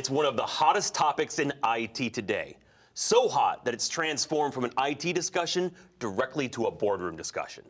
It's one of the hottest topics in IT today. So hot that it's transformed from an IT discussion directly to a boardroom discussion.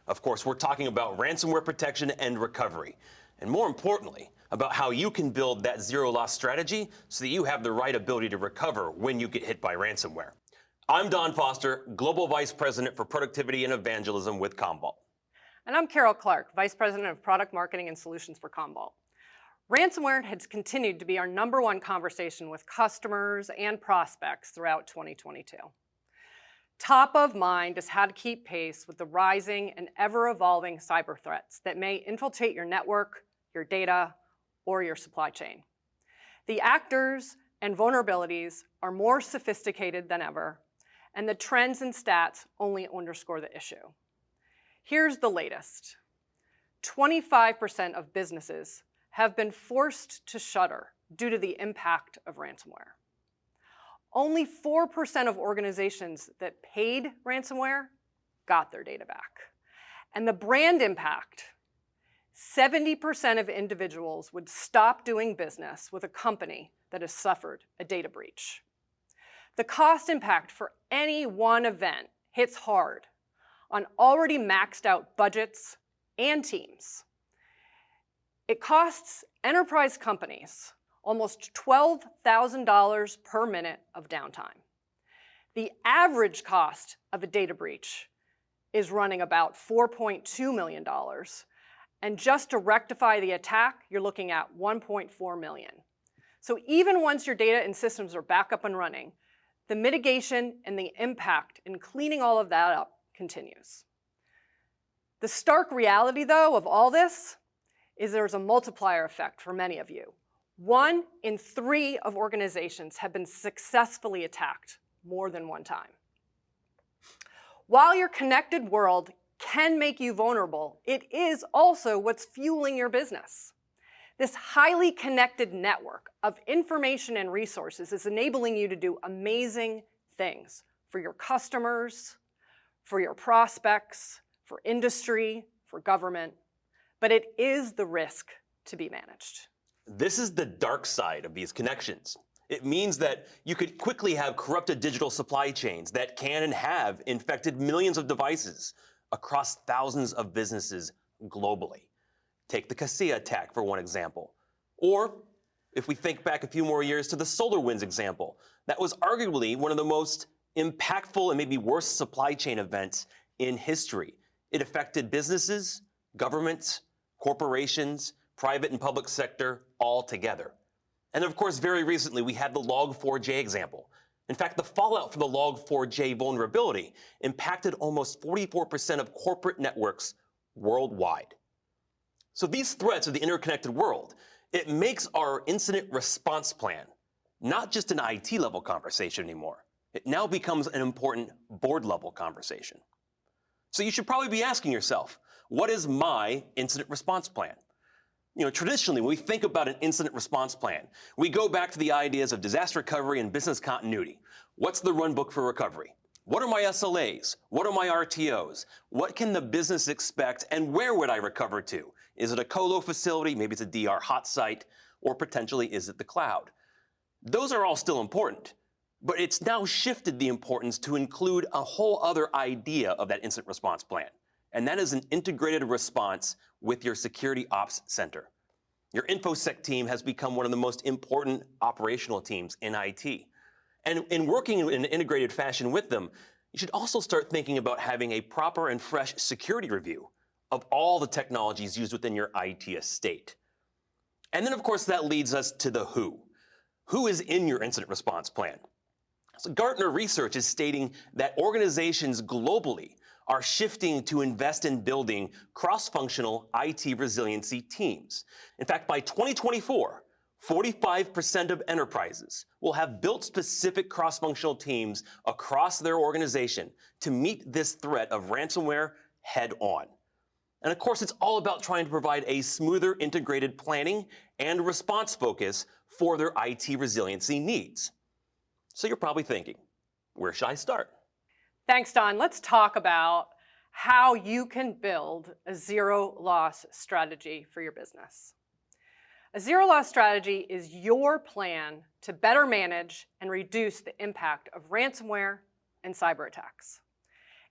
Of course, we're talking about ransomware protection and recovery. And more importantly, about how you can build that zero-loss strategy so that you have the right ability to recover when you get hit by ransomware. I'm Don Foster, Global Vice President for Productivity and Evangelism with Commvault. And I'm Carol Clark, Vice President of Product Marketing and Solutions for Commvault. Ransomware has continued to be our #1 conversation with customers and prospects throughout 2022. Top of mind is how to keep pace with the rising and ever-evolving cyber threats that may infiltrate your network, your data, or your supply chain. The actors and vulnerabilities are more sophisticated than ever, and the trends and stats only underscore the issue. Here's the latest. 25% of businesses have been forced to shutter due to the impact of ransomware. Only 4% of organizations that paid ransomware got their data back. And the brand impact, 70% of individuals would stop doing business with a company that has suffered a data breach. The cost impact for any one event hits hard on already maxed out budgets and teams. It costs enterprise companies almost $12,000 per minute of downtime. The average cost of a data breach is running about $4.2 million. And just to rectify the attack, you're looking at $1.4 million. So even once your data and systems are back up and running, the mitigation and the impact in cleaning all of that up continues. The stark reality, though, of all this is there's a multiplier effect for many of you. 1 in 3 of organizations have been successfully attacked more than one time. While your connected world can make you vulnerable, it is also what's fueling your business. This highly connected network of information and resources is enabling you to do amazing things for your customers, for your prospects, for industry, for government, but it is the risk to be managed. This is the dark side of these connections. It means that you could quickly have corrupted digital supply chains that can and have infected millions of devices across thousands of businesses globally. Take the Kaseya attack for one example. Or if we think back a few more years to the SolarWinds example, that was arguably one of the most impactful and maybe worst supply chain events in history. It affected businesses, governments, corporations, private and public sector all together. And of course, very recently, we had the Log4j example. In fact, the fallout from the Log4j vulnerability impacted almost 44% of corporate networks worldwide. So these threats of the interconnected world, it makes our incident response plan not just an IT level conversation anymore. It now becomes an important board level conversation. So you should probably be asking yourself, what is my incident response plan? Traditionally, when we think about an incident response plan, we go back to the ideas of disaster recovery and business continuity. What's the run book for recovery? What are my SLAs? What are my RTOs? What can the business expect and where would I recover to? Is it a colo facility? Maybe it's a DR hot site, or potentially is it the cloud? Those are all still important, but it's now shifted the importance to include a whole other idea of that incident response plan. And that is an integrated response with your security ops center. Your InfoSec team has become one of the most important operational teams in IT. And in working in an integrated fashion with them, you should also start thinking about having a proper and fresh security review of all the technologies used within your IT estate. And then, of course, that leads us to the who. Who is in your incident response plan? So Gartner research is stating that organizations globally are shifting to invest in building cross-functional IT resiliency teams. In fact, by 2024, 45% of enterprises will have built specific cross-functional teams across their organization to meet this threat of ransomware head on. And of course, it's all about trying to provide a smoother integrated planning and response focus for their IT resiliency needs. So you're probably thinking, where should I start? Thanks, Don. Let's talk about how you can build a zero-loss strategy for your business. A zero-loss strategy is your plan to better manage and reduce the impact of ransomware and cyber attacks.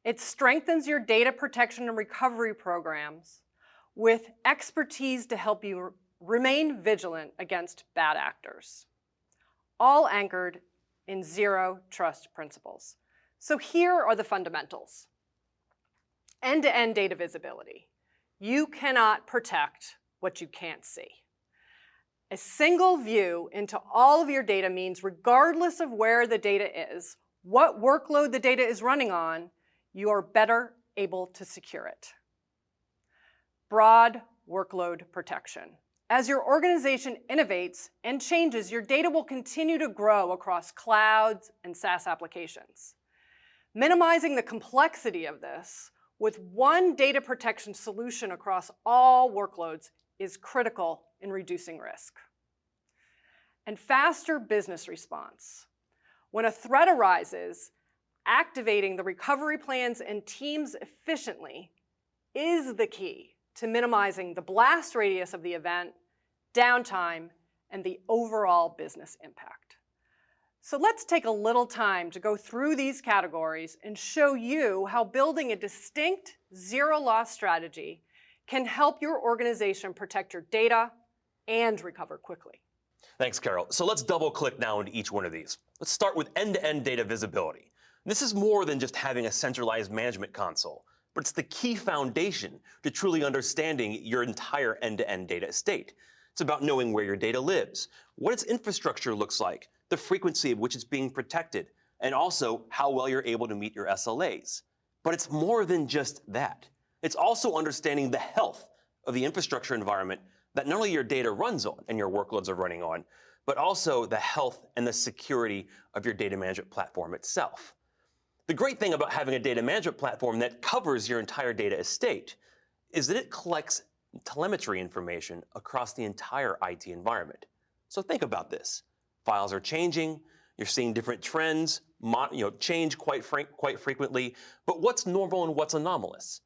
It strengthens your data protection and recovery programs with expertise to help you remain vigilant against bad actors, all anchored in zero trust principles. So here are the fundamentals. End-to-end data visibility. You cannot protect what you can't see. A single view into all of your data means regardless of where the data is, what workload the data is running on, you are better able to secure it. Broad workload protection. As your organization innovates and changes, your data will continue to grow across clouds and SaaS applications. Minimizing the complexity of this with one data protection solution across all workloads is critical in reducing risk. And faster business response. When a threat arises, activating the recovery plans and teams efficiently is the key to minimizing the blast radius of the event, downtime, and the overall business impact. So let's take a little time to go through these categories and show you how building a distinct zero-loss strategy can help your organization protect your data and recover quickly. Thanks, Carol. So let's double click now into each one of these. Let's start with end-to-end data visibility. This is more than just having a centralized management console, but it's the key foundation to truly understanding your entire end-to-end data estate. It's about knowing where your data lives, what its infrastructure looks like, the frequency of which it's being protected, and also how well you're able to meet your SLAs. But it's more than just that. It's also understanding the health of the infrastructure environment that not only your data runs on and your workloads are running on, but also the health and the security of your data management platform itself. The great thing about having a data management platform that covers your entire data estate is that it collects telemetry information across the entire IT environment. So think about this. Files are changing, you're seeing different trends, change quite frequently, but what's normal and what's anomalous?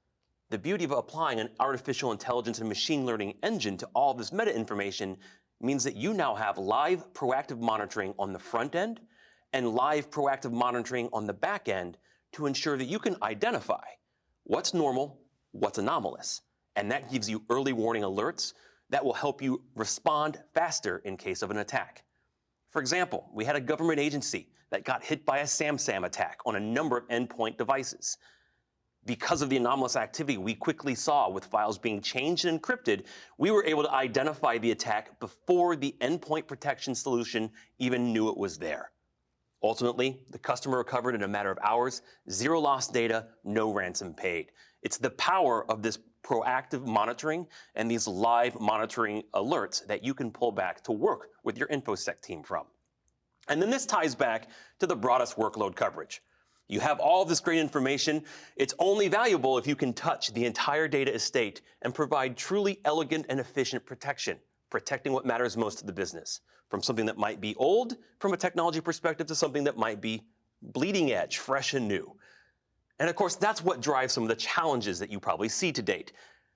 The beauty of applying an artificial intelligence and machine learning engine to all this meta information means that you now have live proactive monitoring on the front end and live proactive monitoring on the back end to ensure that you can identify what's normal, what's anomalous. And that gives you early warning alerts that will help you respond faster in case of an attack. For example, we had a government agency that got hit by a SamSam attack on a number of endpoint devices. Because of the anomalous activity we quickly saw with files being changed and encrypted, we were able to identify the attack before the endpoint protection solution even knew it was there. Ultimately, the customer recovered in a matter of hours, zero lost data, no ransom paid. It's the power of this proactive monitoring and these live monitoring alerts that you can pull back to work with your InfoSec team from. And then this ties back to the broadest workload coverage. You have all this great information. It's only valuable if you can touch the entire data estate and provide truly elegant and efficient protection, protecting what matters most to the business, from something that might be old from a technology perspective to something that might be bleeding edge, fresh and new. And of course, that's what drives some of the challenges that you probably see to date.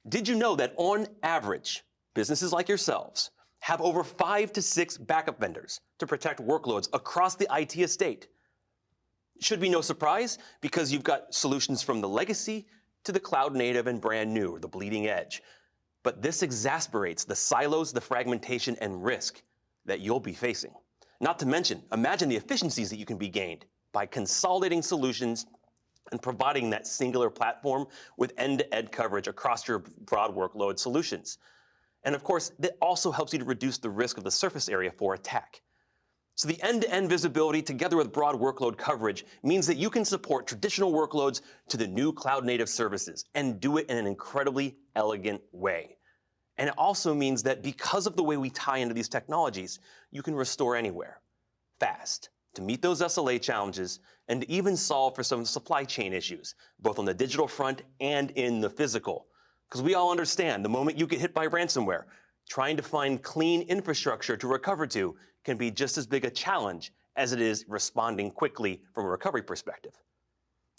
Did you know that on average, businesses like yourselves have over 5 to 6 backup vendors to protect workloads across the IT estate? Should be no surprise because you've got solutions from the legacy to the cloud native and brand new, or the bleeding edge. But this exasperates the silos, the fragmentation, and risk that you'll be facing. Not to mention, imagine the efficiencies that you can be gained by consolidating solutions and providing that singular platform with end-to-end coverage across your broad workload solutions. And of course, that also helps you to reduce the risk of the surface area for attack. So the end-to-end visibility together with broad workload coverage means that you can support traditional workloads to the new cloud-native services and do it in an incredibly elegant way. And it also means that because of the way we tie into these technologies, you can restore anywhere, fast, to meet those SLA challenges and to even solve for some supply chain issues, both on the digital front and in the physical. Because we all understand the moment you get hit by ransomware, trying to find clean infrastructure to recover to can be just as big a challenge as it is responding quickly from a recovery perspective.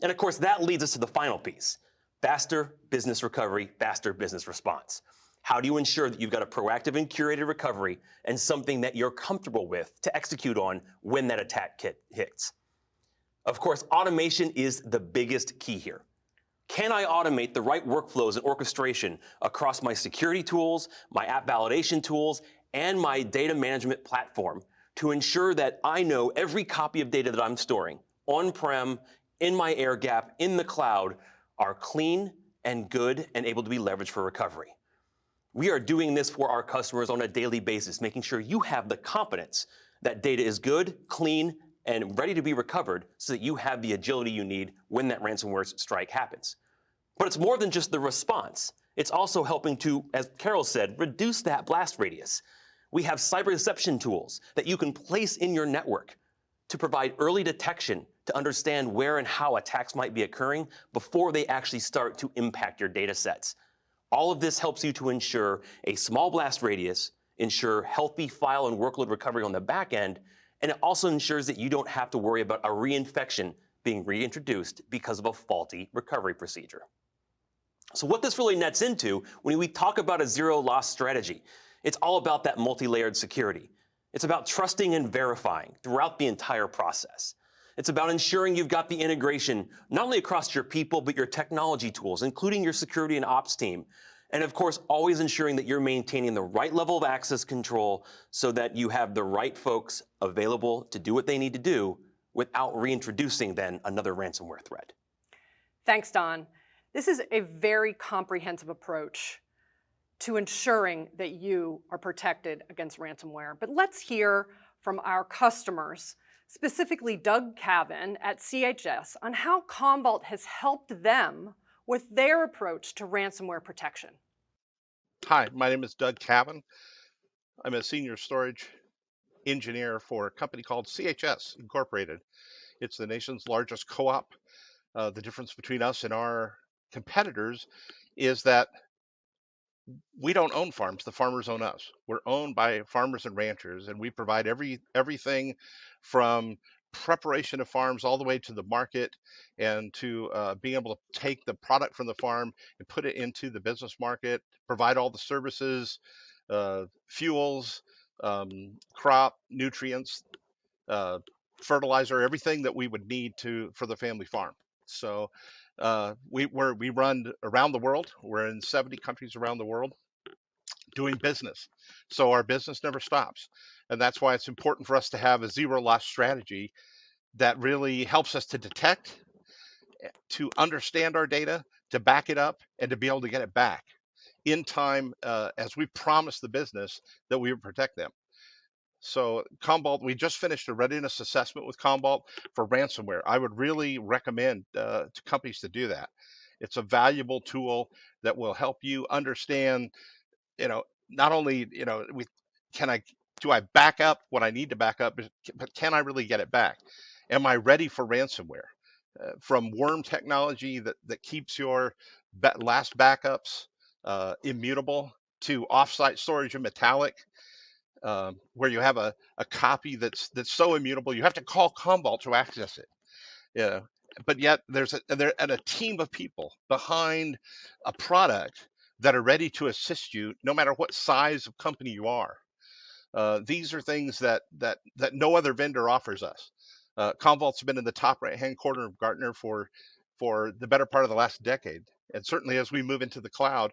And of course, that leads us to the final piece, faster business recovery, faster business response. How do you ensure that you've got a proactive and curated recovery and something that you're comfortable with to execute on when that attack hits? Of course, automation is the biggest key here. Can I automate the right workflows and orchestration across my security tools, my app validation tools, and my data management platform to ensure that I know every copy of data that I'm storing on-prem, in my air gap, in the cloud, are clean and good and able to be leveraged for recovery? We are doing this for our customers on a daily basis, making sure you have the confidence that data is good, clean, and ready to be recovered so that you have the agility you need when that ransomware strike happens. But it's more than just the response. It's also helping to, as Carol said, reduce that blast radius. We have cyber deception tools that you can place in your network to provide early detection to understand where and how attacks might be occurring before they actually start to impact your data sets. All of this helps you to ensure a small blast radius, ensure healthy file and workload recovery on the back end, and it also ensures that you don't have to worry about a reinfection being reintroduced because of a faulty recovery procedure. So what this really nets into, when we talk about a zero-loss strategy, it's all about that multi-layered security. It's about trusting and verifying throughout the entire process. It's about ensuring you've got the integration not only across your people, but your technology tools, including your security and ops team. And of course, always ensuring that you're maintaining the right level of access control so that you have the right folks available to do what they need to do without reintroducing then another ransomware threat. Thanks, Don. This is a very comprehensive approach to ensuring that you are protected against ransomware. But let's hear from our customers, specifically Doug Cavan at CHS, on how Commvault has helped them with their approach to ransomware protection. Hi, my name is Doug Cavan. I'm a senior storage engineer for a company called CHS Incorporated. It's the nation's largest co-op. The difference between us and our competitors is that we don't own farms. The farmers own us. We're owned by farmers and ranchers, and we provide everything from preparation of farms all the way to the market and to being able to take the product from the farm and put it into the business market, provide all the services, fuels, crop, nutrients, fertilizer, everything that we would need for the family farm. So we run around the world. We're in 70 countries around the world doing business. So our business never stops. And that's why it's important for us to have a zero loss strategy that really helps us to detect, to understand our data, to back it up, and to be able to get it back in time as we promised the business that we would protect them. So Commvault, we just finished a readiness assessment with Commvault for ransomware. I would really recommend to companies to do that. It's a valuable tool that will help you understand, not only, do I back up what I need to back up, but can I really get it back? Am I ready for ransomware? From worm technology that keeps your last backups immutable to offsite storage and metallic, where you have a copy that's so immutable you have to call Commvault to access it. Yeah, but yet there's a team of people behind a product that are ready to assist you, no matter what size of company you are. These are things that no other vendor offers us. Commvault's been in the top right-hand corner of Gartner for the better part of the last decade, and certainly as we move into the cloud,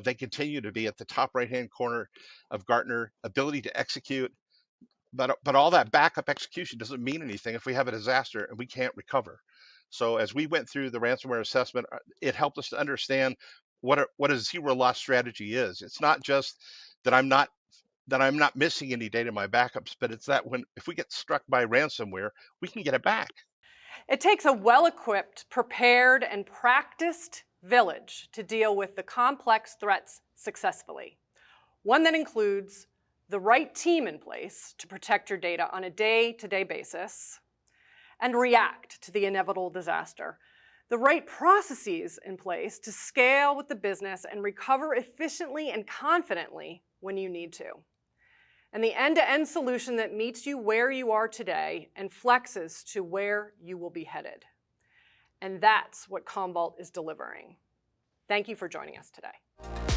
they continue to be at the top right-hand corner of Gartner. Ability to execute, but all that backup execution doesn't mean anything if we have a disaster and we can't recover. So as we went through the ransomware assessment, it helped us to understand what a zero loss strategy is. It's not just that I'm not missing any data in my backups, but it's that if we get struck by ransomware, we can get it back. It takes a well-equipped, prepared, and practiced village to deal with the complex threats successfully. One that includes the right team in place to protect your data on a day-to-day basis and react to the inevitable disaster. The right processes in place to scale with the business and recover efficiently and confidently when you need to. And the end-to-end solution that meets you where you are today and flexes to where you will be headed. And that's what Commvault is delivering. Thank you for joining us today.